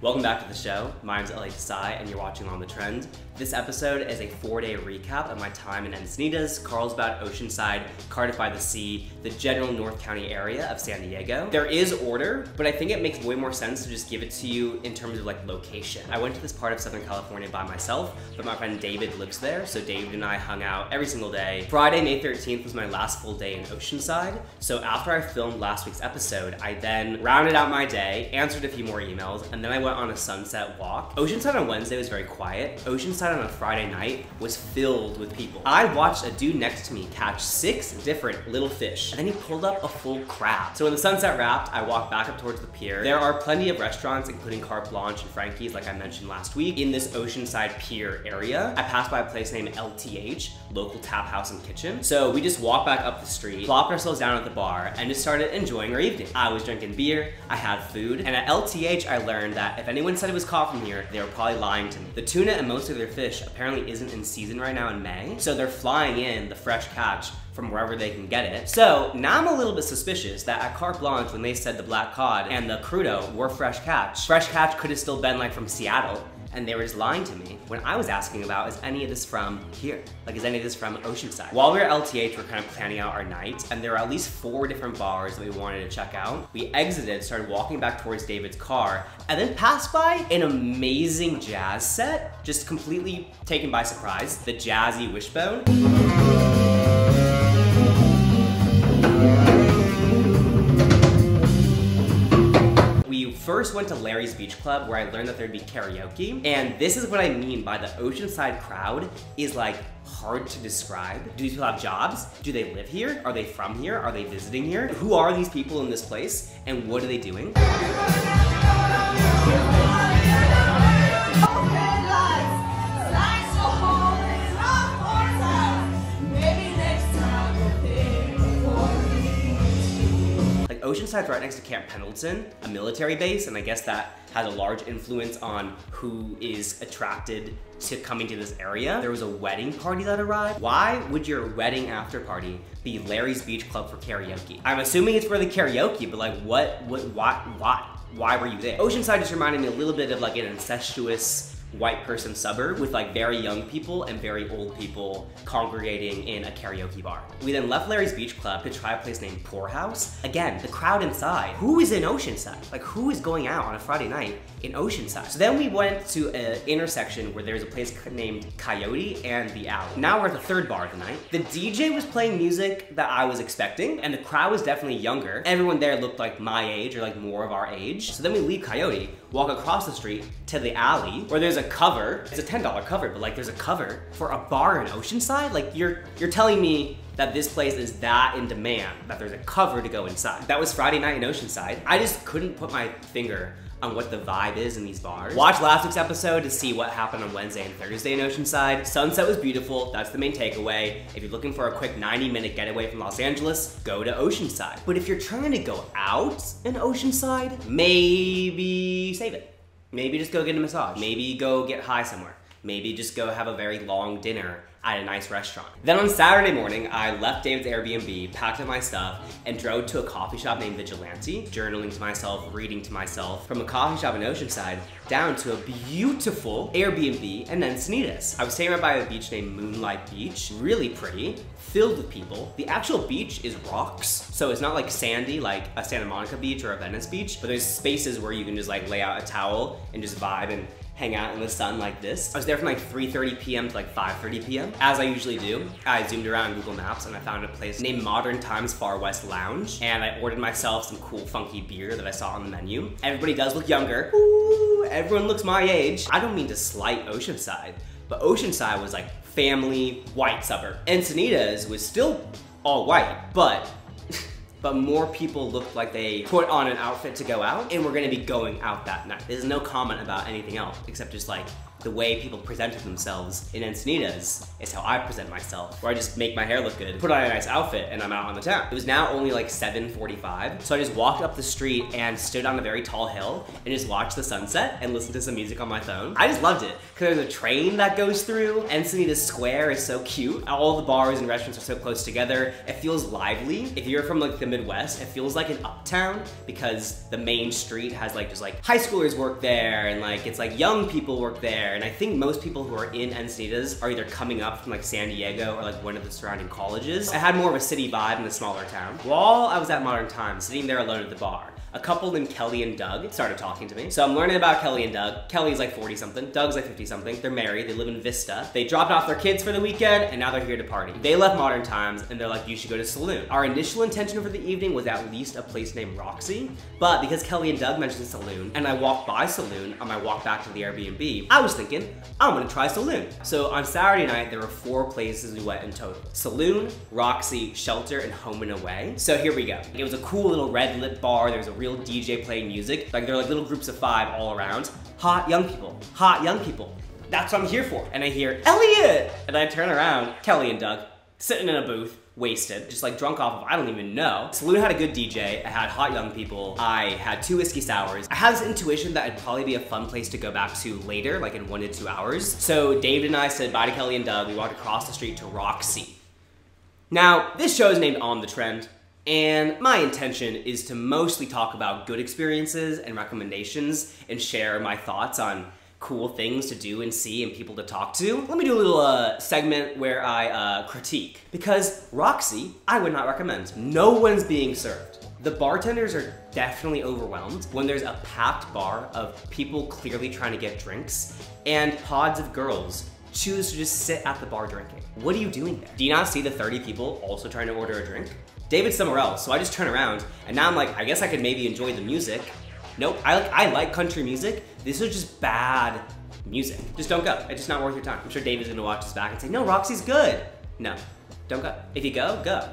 Welcome back to the show. My name's elliottdesai and you're watching On The Trend. This episode is a 4-day recap of my time in Encinitas, Carlsbad, Oceanside, Cardiff by the Sea, the general North County area of San Diego. There is order, but I think it makes way more sense to just give it to you in terms of like location. I went to this part of Southern California by myself, but my friend David lives there, so David and I hung out every single day. Friday, May 13th was my last full day in Oceanside, so after I filmed last week's episode, I then rounded out my day, answered a few more emails, and then I went on a sunset walk. Oceanside on Wednesday was very quiet. Oceanside on a Friday night was filled with people. I watched a dude next to me catch 6 different little fish, and then he pulled up a full crab. So when the sunset wrapped, I walked back up towards the pier. There are plenty of restaurants, including Carte Blanche and Frankie's, like I mentioned last week, in this Oceanside pier area. I passed by a place named LTH, Local Tap House and Kitchen. So we just walked back up the street, plopped ourselves down at the bar, and just started enjoying our evening. I was drinking beer, I had food, and at LTH I learned that if anyone said it was caught from here, they were probably lying to me. The tuna and most of their fish apparently isn't in season right now in May, so they're flying in the fresh catch from wherever they can get it. So now I'm a little bit suspicious that at Carte Blanche, when they said the black cod and the crudo were fresh catch could have still been like from Seattle, and they were just lying to me when I was asking about, is any of this from here? Like, is any of this from Oceanside? While we were at LTH, we're kind of planning out our night, and there were at least 4 different bars that we wanted to check out. We exited, started walking back towards David's car, and then passed by an amazing jazz set, just completely taken by surprise. The Jazzy Wishbone. First went to Larry's Beach Club, where I learned that there'd be karaoke. And this is what I mean by the Oceanside crowd is like hard to describe. Do these people have jobs? Do they live here? Are they from here? Are they visiting here? Who are these people in this place? And what are they doing? Oceanside's right next to Camp Pendleton, a military base, and I guess that has a large influence on who is attracted to coming to this area. There was a wedding party that arrived. Why would your wedding after party be Larry's Beach Club for karaoke? I'm assuming it's for the karaoke, but like why were you there? Oceanside just reminded me a little bit of like an incestuous white person suburb with like very young people and very old people congregating in a karaoke bar. We then left Larry's Beach Club to try a place named Poorhouse. Again, the crowd inside. Who is in Oceanside? Like, who is going out on a Friday night in Oceanside? So then we went to an intersection where there's a place named Coyote and the Alley. Now we're at the 3rd bar of the night. The DJ was playing music that I was expecting, and the crowd was definitely younger. Everyone there looked like my age or like more of our age. So then we leave Coyote, walk across the street to the Alley, where there's a cover. It's a $10 cover, but like there's a cover for a bar in Oceanside? Like you're telling me that this place is that in demand, that there's a cover to go inside. That was Friday night in Oceanside. I just couldn't put my finger on what the vibe is in these bars. Watch last week's episode to see what happened on Wednesday and Thursday in Oceanside. Sunset was beautiful, that's the main takeaway. If you're looking for a quick 90-minute getaway from Los Angeles, go to Oceanside. But if you're trying to go out in Oceanside, maybe save it. Maybe just go get a massage. Maybe go get high somewhere. Maybe just go have a very long dinner at a nice restaurant. Then on Saturday morning, I left David's Airbnb, packed up my stuff, and drove to a coffee shop named Vigilante, journaling to myself, reading to myself, from a coffee shop in Oceanside down to a beautiful Airbnb in Encinitas. I was staying right by a beach named Moonlight Beach, really pretty, filled with people. The actual beach is rocks, so it's not like sandy like a Santa Monica beach or a Venice beach, but there's spaces where you can just like lay out a towel and just vibe and hang out in the sun like this. I was there from like 3:30 p.m. to like 5:30 p.m. As I usually do, I zoomed around Google Maps and I found a place named Modern Times Far West Lounge, and I ordered myself some cool funky beer that I saw on the menu. Everybody does look younger. Ooh, everyone looks my age. I don't mean to slight Oceanside, but Oceanside was like family white suburb. Encinitas was still all white, but more people looked like they put on an outfit to go out and we're gonna be going out that night. There's no comment about anything else except just like the way people presented themselves in Encinitas is how I present myself, where I just make my hair look good, put on a nice outfit, and I'm out on the town. It was now only like 7:45, so I just walked up the street and stood on a very tall hill and just watched the sunset and listened to some music on my phone. I just loved it, because there's a train that goes through. Encinitas Square is so cute. All the bars and restaurants are so close together. It feels lively. If you're from like the Midwest, it feels like an uptown, because the main street has like just like high schoolers work there, and like it's like young people work there. And I think most people who are in Encinitas are either coming up from like San Diego or like one of the surrounding colleges. It had more of a city vibe in a smaller town. While I was at Modern Times, sitting there alone at the bar, a couple named Kelly and Doug started talking to me. So I'm learning about Kelly and Doug. Kelly's like 40 something, Doug's like 50 something. They're married, they live in Vista. They dropped off their kids for the weekend and now they're here to party. They left Modern Times and they're like, you should go to Saloon. Our initial intention for the evening was at least a place named Roxy, but because Kelly and Doug mentioned Saloon and I walked by Saloon on my walk back to the Airbnb, I was thinking, I'm gonna try Saloon. So on Saturday night, there were 4 places we went in total. Saloon, Roxy, Shelter, and Home and Away. So here we go. It was a cool little red lit bar. There was a real DJ playing music. Like there were like little groups of 5 all around. Hot young people, hot young people. That's what I'm here for. And I hear, Elliot! And I turn around, Kelly and Doug, sitting in a booth, wasted, just like drunk off of I don't even know. Saloon had a good DJ, I had hot young people, I had 2 whiskey sours. I had this intuition that it'd probably be a fun place to go back to later, like in 1 to 2 hours. So David and I said bye to Kelly and Doug. We walked across the street to Roxy. Now, this show is named On the Trend, and my intention is to mostly talk about good experiences and recommendations and share my thoughts on cool things to do and see and people to talk to. Let me do a little segment where I critique. Because Roxy, I would not recommend. No one's being served. The bartenders are definitely overwhelmed when there's a packed bar of people clearly trying to get drinks and pods of girls choose to just sit at the bar drinking. What are you doing there? Do you not see the 30 people also trying to order a drink? David's somewhere else, so I just turn around and now I'm like, I guess I could maybe enjoy the music. Nope, I like country music. This is just bad music. Just don't go. It's just not worth your time. I'm sure David's gonna watch this back and say, no, Roxy's good. No, don't go. If you go, go.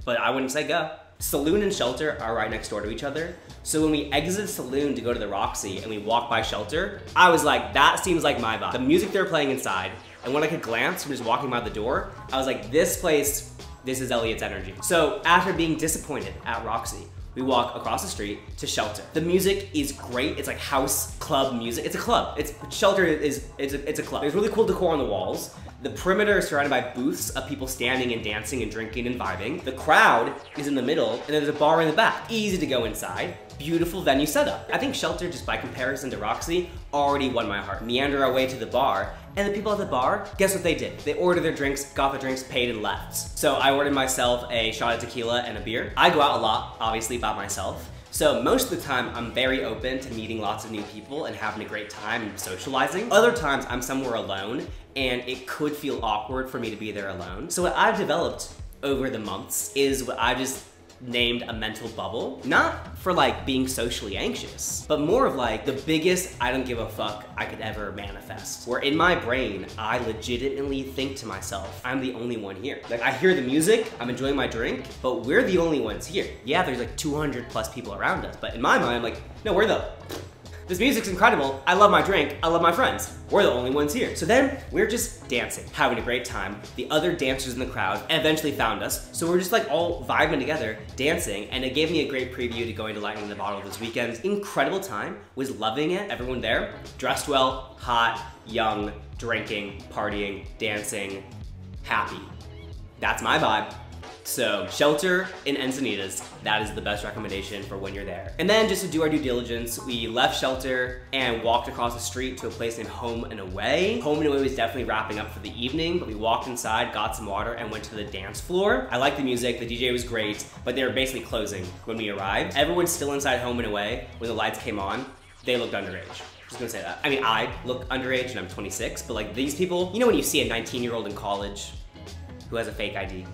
But I wouldn't say go. Saloon and Shelter are right next door to each other. So when we exited Saloon to go to the Roxy and we walked by Shelter, I was like, that seems like my vibe. The music they were playing inside, and when I could glance from just walking by the door, I was like, this place, this is Elliot's energy. So after being disappointed at Roxy, we walk across the street to Shelter. The music is great. It's like house club music. It's a club. Shelter is a club. There's really cool decor on the walls. The perimeter is surrounded by booths of people standing and dancing and drinking and vibing. The crowd is in the middle, and there's a bar in the back. Easy to go inside. Beautiful venue setup. I think Shelter, just by comparison to Roxy, already won my heart. Meander our way to the bar, and the people at the bar, guess what they did? They ordered their drinks, got the drinks, paid, and left. So I ordered myself a shot of tequila and a beer. I go out a lot, obviously, by myself. So most of the time, I'm very open to meeting lots of new people and having a great time and socializing. Other times, I'm somewhere alone, and it could feel awkward for me to be there alone. So what I've developed over the months is what I just named a mental bubble. Not for like being socially anxious, but more of like the biggest I don't give a fuck I could ever manifest. Where in my brain, I legitimately think to myself, I'm the only one here. Like I hear the music, I'm enjoying my drink, but we're the only ones here. Yeah, there's like 200 plus people around us, but in my mind, I'm like, no, this music's incredible. I love my drink. I love my friends. We're the only ones here. So then we're just dancing, having a great time. The other dancers in the crowd eventually found us. So we're just like all vibing together, dancing. And it gave me a great preview to going to Lightning in the Bottle this weekend. Incredible time, was loving it. Everyone there, dressed well, hot, young, drinking, partying, dancing, happy. That's my vibe. So Shelter in Encinitas, that is the best recommendation for when you're there. And then just to do our due diligence, we left Shelter and walked across the street to a place named Home and Away. Home and Away was definitely wrapping up for the evening, but we walked inside, got some water, and went to the dance floor. I liked the music, the DJ was great, but they were basically closing when we arrived. Everyone's still inside Home and Away. When the lights came on, they looked underage. Just gonna say that. I mean, I look underage and I'm 26, but like these people, you know when you see a 19-year-old in college who has a fake ID?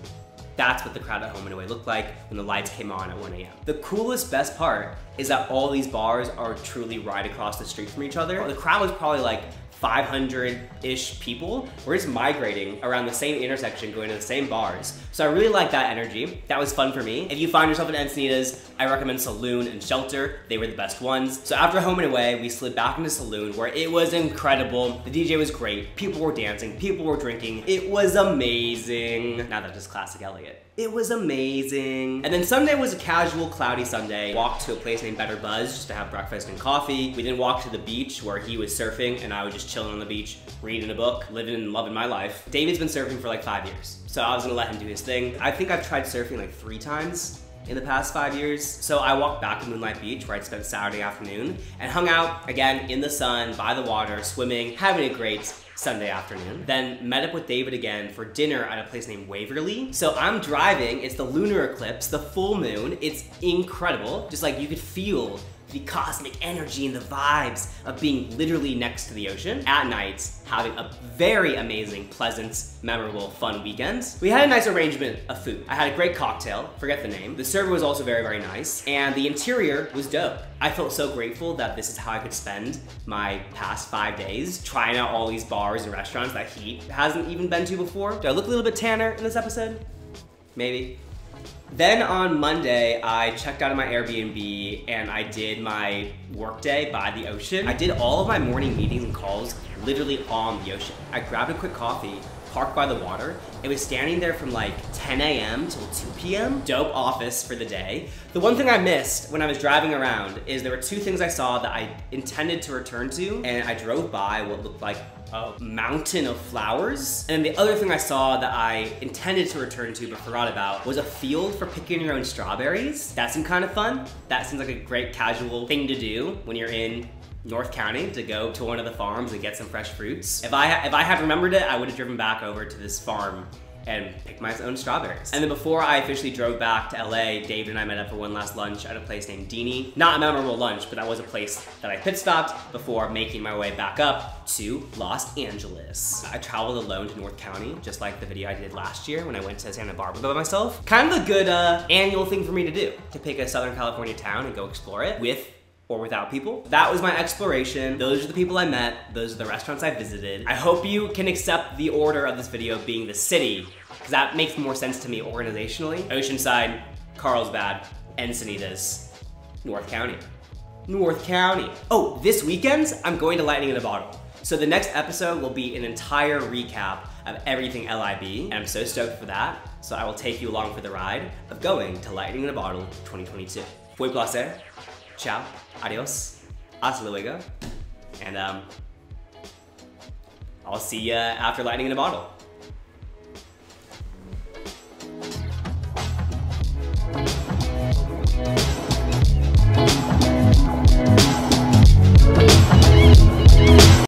That's what the crowd at Home and Away looked like when the lights came on at 1 a.m. The coolest, best part is that all these bars are truly right across the street from each other. The crowd was probably like 500-ish people were just migrating around the same intersection, going to the same bars. So I really like that energy. That was fun for me. If you find yourself in Encinitas, I recommend Saloon and Shelter. They were the best ones. So after home and away, we slid back into Saloon where it was incredible. The DJ was great. People were dancing. People were drinking. It was amazing. Now that's just classic Elliott. It was amazing. And then Sunday was a casual, cloudy Sunday. Walked to a place named Better Buzz just to have breakfast and coffee. We then walked to the beach where he was surfing and I was just chilling on the beach, reading a book, living and loving my life. David's been surfing for like 5 years, so I was gonna let him do his thing. I think I've tried surfing like 3 times in the past 5 years. So I walked back to Moonlight Beach where I'd spent Saturday afternoon and hung out again in the sun, by the water, swimming, having a great Sunday afternoon. Then met up with David again for dinner at a place named Waverly. So I'm driving, it's the lunar eclipse, the full moon. It's incredible. Just like you could feel the cosmic energy and the vibes of being literally next to the ocean at night, having a very amazing, pleasant, memorable, fun weekend. We had a nice arrangement of food. I had a great cocktail, forget the name. The server was also very, very nice, and the interior was dope. I felt so grateful that this is how I could spend my past 5 days, trying out all these bars and restaurants that he hasn't even been to before. Do I look a little bit tanner in this episode? Maybe. Then on Monday, I checked out of my Airbnb and I did my workday by the ocean. I did all of my morning meetings and calls literally on the ocean. I grabbed a quick coffee, parked by the water. It was standing there from like 10 a.m. till 2 p.m. Dope office for the day. The one thing I missed when I was driving around is there were 2 things I saw that I intended to return to, and I drove by what looked like a mountain of flowers. And the other thing I saw that I intended to return to but forgot about was a field for picking your own strawberries. That seemed kind of fun. That seems like a great casual thing to do when you're in North County, to go to one of the farms and get some fresh fruits. If I had remembered it, I would have driven back over to this farm and picked my own strawberries. And then before I officially drove back to LA, David and I met up for one last lunch at a place named Dini. Not a memorable lunch, but that was a place that I pit stopped before making my way back up to Los Angeles. I traveled alone to North County, just like the video I did last year when I went to Santa Barbara by myself. Kind of a good annual thing for me to do, to pick a Southern California town and go explore it with or without people. That was my exploration. Those are the people I met. Those are the restaurants I visited. I hope you can accept the order of this video being the city, because that makes more sense to me organizationally. Oceanside, Carlsbad, Encinitas, North County. North County. Oh, this weekend, I'm going to Lightning in a Bottle. So the next episode will be an entire recap of everything LIB, and I'm so stoked for that. So I will take you along for the ride of going to Lightning in a Bottle 2022. Fue placer. Ciao, adios, hasta luego, and I'll see ya after Lightning in a Bottle.